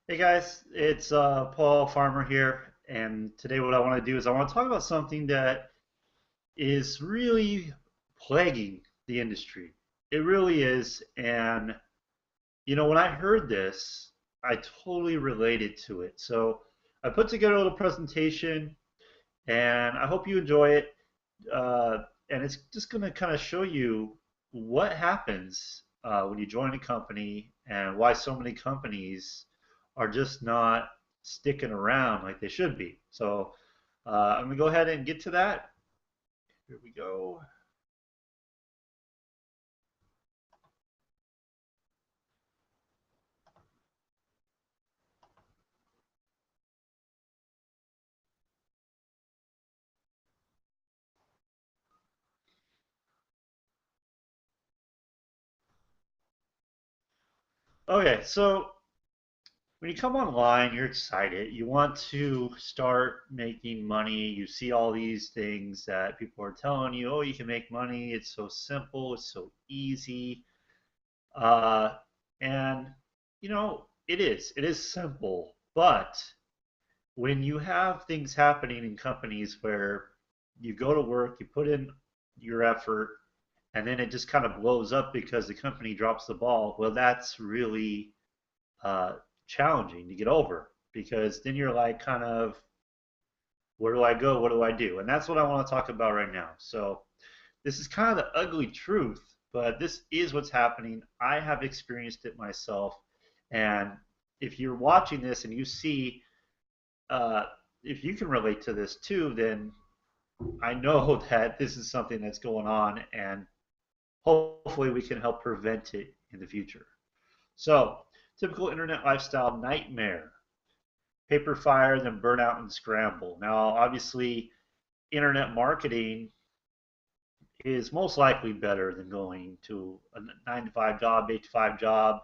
Hey guys, it's Paul Farmer here, and today what I want to do is I want to talk about something that is really plaguing the industry. It really is, and when I heard this, I totally related to it. So I put together a little presentation, and I hope you enjoy it. Uh, and it's just going to kind of show you what happens when you join a company and why so many companies are just not sticking around like they should be. So I'm going to go ahead and get to that. Here we go. Okay, so when you come online, you're excited. You want to start making money. You see all these things that people are telling you, oh, you can make money. It's so simple. It's so easy. Uh, and, it is. It is simple. But when you have things happening in companies where you go to work, you put in your effort, and then it just kind of blows up because the company drops the ball, well, that's really uh, challenging to get over because then you're like, kind of, where do I go? What do I do? And that's what I want to talk about right now. So, this is kind of the ugly truth, but this is what's happening. I have experienced it myself. And if you're watching this and you see, uh, if you can relate to this too, then I know that this is something that's going on, and hopefully we can help prevent it in the future. So, typical internet lifestyle nightmare: paper fire, then burnout and scramble. Now, obviously, internet marketing is most likely better than going to a 9 to 5 job, 8 to 5 job,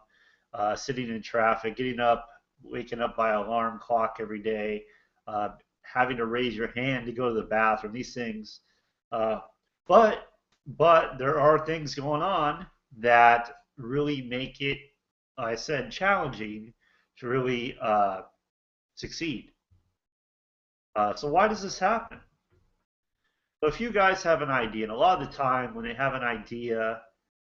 sitting in traffic, getting up, waking up by alarm clock every day, uh, having to raise your hand to go to the bathroom. These things, uh, but but there are things going on that really make it, like I said, challenging to really succeed. So why does this happen? So if you guys have an idea, and a lot of the time when they have an idea,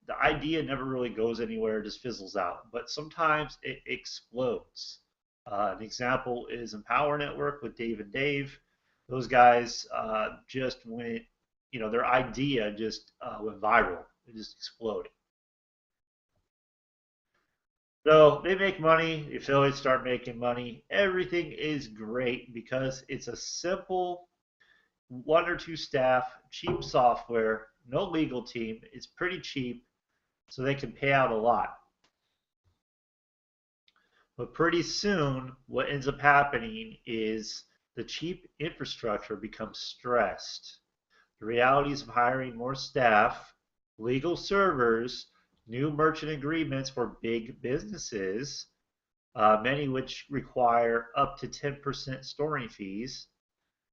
the idea never really goes anywhere, it just fizzles out. But sometimes it explodes. An example is Empower Network with Dave and Dave. Those guys just went, their idea just went viral. It just exploded. So they make money, the affiliates start making money. Everything is great because it's a simple one or two staff, cheap software, no legal team. It's pretty cheap, so they can pay out a lot. But pretty soon, what ends up happening is the cheap infrastructure becomes stressed. The realities of hiring more staff, legal servers, new merchant agreements for big businesses, many which require up to 10% storing fees,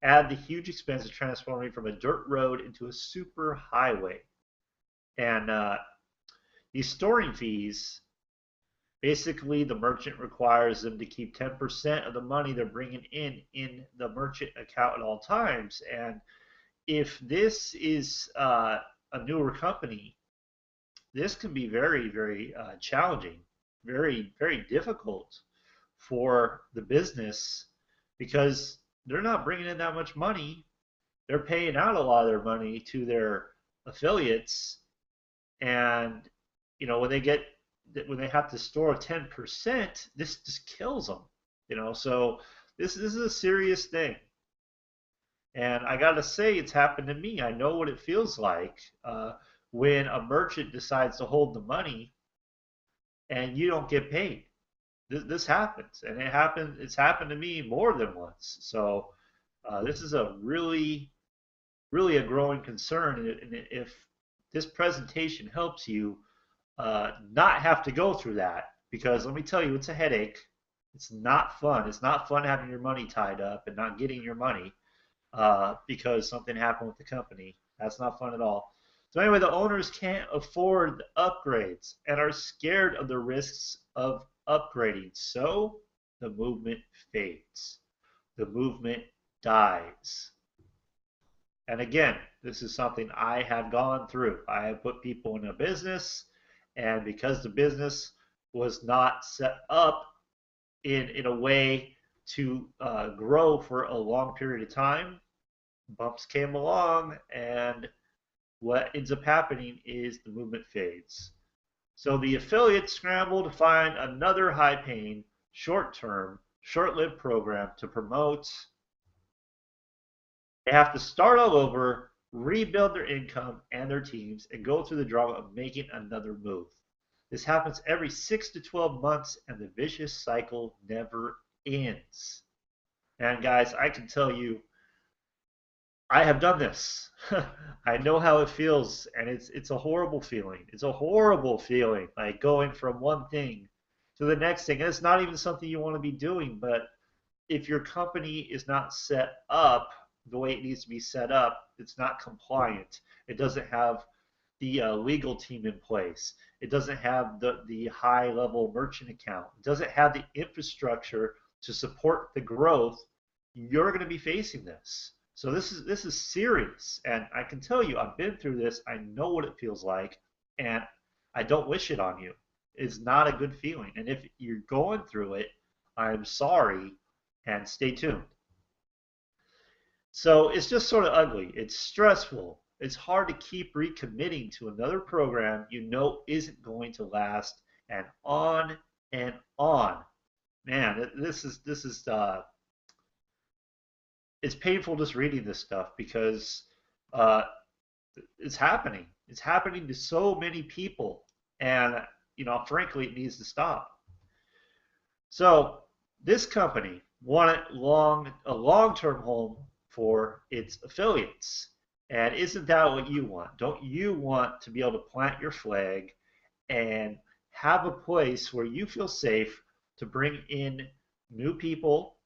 add the huge expense of transforming from a dirt road into a super highway. And these storing fees, basically, the merchant requires them to keep 10% of the money they're bringing in the merchant account at all times. And if this is a newer company, this can be very, very challenging, very, very difficult for the business because they're not bringing in that much money. They're paying out a lot of their money to their affiliates, and when they have to store 10%, this just kills them. So this is a serious thing, and I gotta say, it's happened to me. I know what it feels like when a merchant decides to hold the money and you don't get paid. This happens, and It's happened to me more than once. So this is a really, really a growing concern. And if this presentation helps you not have to go through that, because let me tell you, it's a headache. It's not fun. It's not fun having your money tied up and not getting your money because something happened with the company. That's not fun at all. So anyway, the owners can't afford the upgrades and are scared of the risks of upgrading. So the movement fades. The movement dies. And again, this is something I have gone through. I have put people in a business, and because the business was not set up in a way to grow for a long period of time, bumps came along, and what ends up happening is the movement fades. So the affiliates scramble to find another high paying, short term, short lived program to promote. They have to start all over, rebuild their income and their teams, and go through the drama of making another move. This happens every 6 to 12 months, and the vicious cycle never ends. And guys, I can tell you, I have done this. I know how it feels, and it's a horrible feeling. It's a horrible feeling, like going from one thing to the next thing. And it's not even something you want to be doing, but if your company is not set up the way it needs to be set up, it's not compliant. It doesn't have the legal team in place. It doesn't have the high level merchant account. It doesn't have the infrastructure to support the growth. You're going to be facing this. So this is serious, and I can tell you, I've been through this. I know what it feels like, and I don't wish it on you. It's not a good feeling, and if you're going through it, I'm sorry, and stay tuned. So it's just sort of ugly. It's stressful. It's hard to keep recommitting to another program you know isn't going to last, and on and on. Man, it's painful just reading this stuff because uh, it's happening. It's happening to so many people, and frankly, it needs to stop. So this company wanted a long-term home for its affiliates. And isn't that what you want? Don't you want to be able to plant your flag and have a place where you feel safe to bring in new people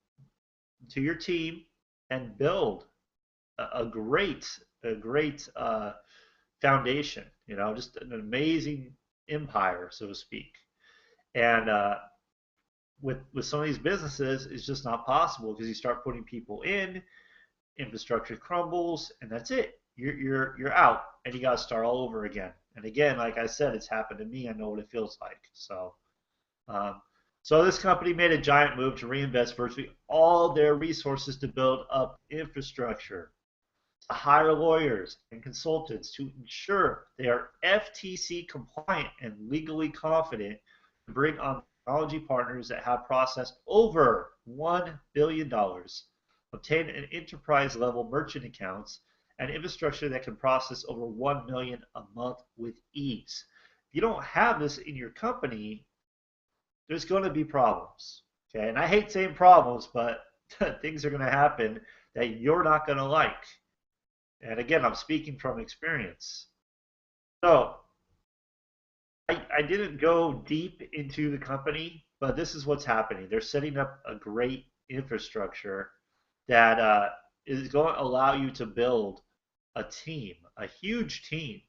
to your team and build a great foundation? Just an amazing empire, so to speak. And with some of these businesses, it's just not possible because you start putting people in, infrastructure crumbles, and that's it. You're out, and you got to start all over again. And again, like I said, it's happened to me. I know what it feels like. Um, so this company made a giant move to reinvest virtually all their resources to build up infrastructure, to hire lawyers and consultants to ensure they are FTC compliant and legally confident, to bring on technology partners that have processed over $1 billion, obtain an enterprise level merchant accounts, and infrastructure that can process over 1 million a month with ease. If you don't have this in your company, there's going to be problems. Okay, and I hate saying problems, but things are going to happen that you're not going to like. And again, I'm speaking from experience. So I didn't go deep into the company, but this is what's happening. They're setting up a great infrastructure that is going to allow you to build a team, a huge team,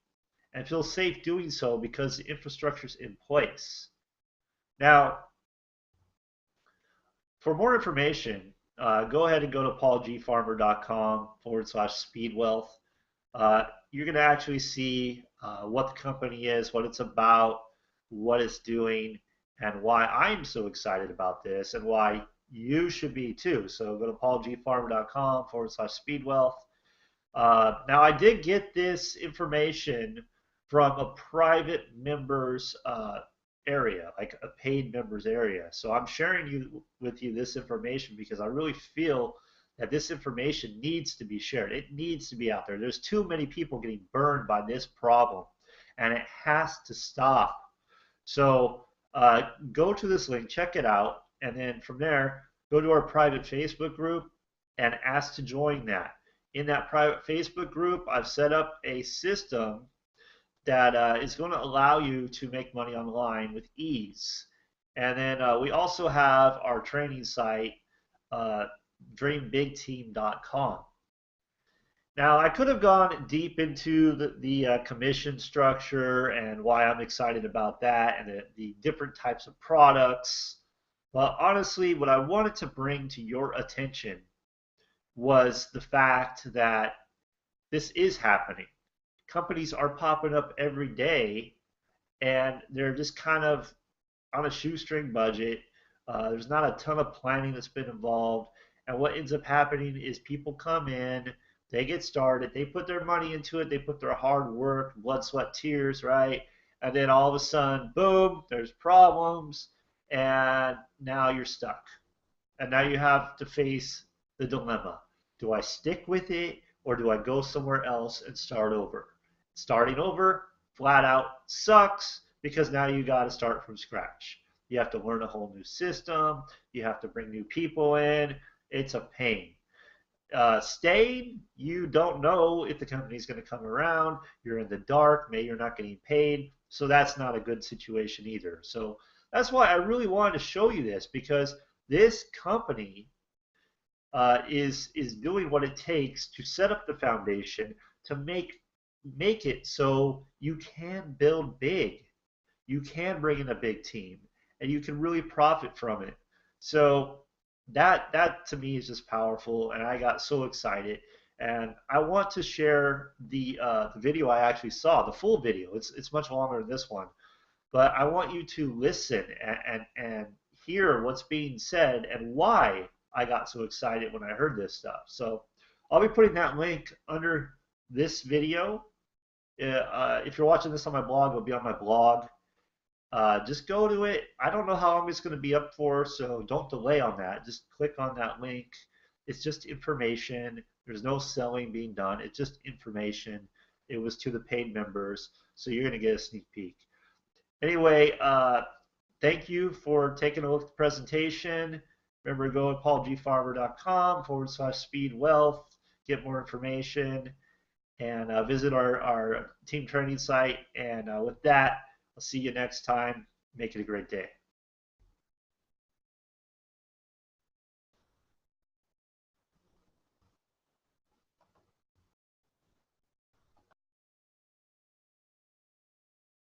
and feel safe doing so because the infrastructure is in place. Now, for more information, go ahead and go to paulgfarmer.com/speedwealth. You're going to actually see what the company is, what it's about, what it's doing, and why I'm so excited about this, and why you should be too. So go to paulgfarmer.com/speedwealth. Now, I did get this information from a private members area, like a paid members area. So I'm sharing with you this information because I really feel that this information needs to be shared. It needs to be out there. There's too many people getting burned by this problem, and it has to stop. So go to this link, check it out, and then from there, go to our private Facebook group and ask to join that. In that private Facebook group, I've set up a system that is going to allow you to make money online with ease. And then we also have our training site, dreambigteam.com. Now, I could have gone deep into the commission structure and why I'm excited about that, and the different types of products. But honestly, what I wanted to bring to your attention was the fact that this is happening. Companies are popping up every day, and they're just kind of on a shoestring budget. There's not a ton of planning that's been involved. And what ends up happening is people come in, they get started, they put their money into it, they put their hard work, blood, sweat, tears, right? And then all of a sudden, boom, there's problems, and now you're stuck. And now you have to face the dilemma. Do I stick with it or do I go somewhere else and start over? Starting over flat out sucks because now you got to start from scratch. You have to learn a whole new system. You have to bring new people in. It's a pain. Staying, you don't know if the company's going to come around. You're in the dark. Maybe you're not getting paid. So that's not a good situation either. So that's why I really wanted to show you this, because this company is doing what it takes to set up the foundation to make it so you can build big, you can bring in a big team, and you can really profit from it. So that to me is just powerful, and I got so excited. And I want to share the video I actually saw, the full video. It's much longer than this one, but I want you to listen and hear what's being said and why I got so excited when I heard this stuff. So I'll be putting that link under this video. If you're watching this on my blog, it'll be on my blog. Just go to it. I don't know how long it's going to be up for, so don't delay on that. Just click on that link. It's just information. There's no selling being done. It's just information. It was to the paid members, so you're going to get a sneak peek. Anyway, thank you for taking a look at the presentation. Remember, go to paulgfarmer.com/speed wealth, get more information, and visit our team training site. And with that, I'll see you next time. Make it a great day.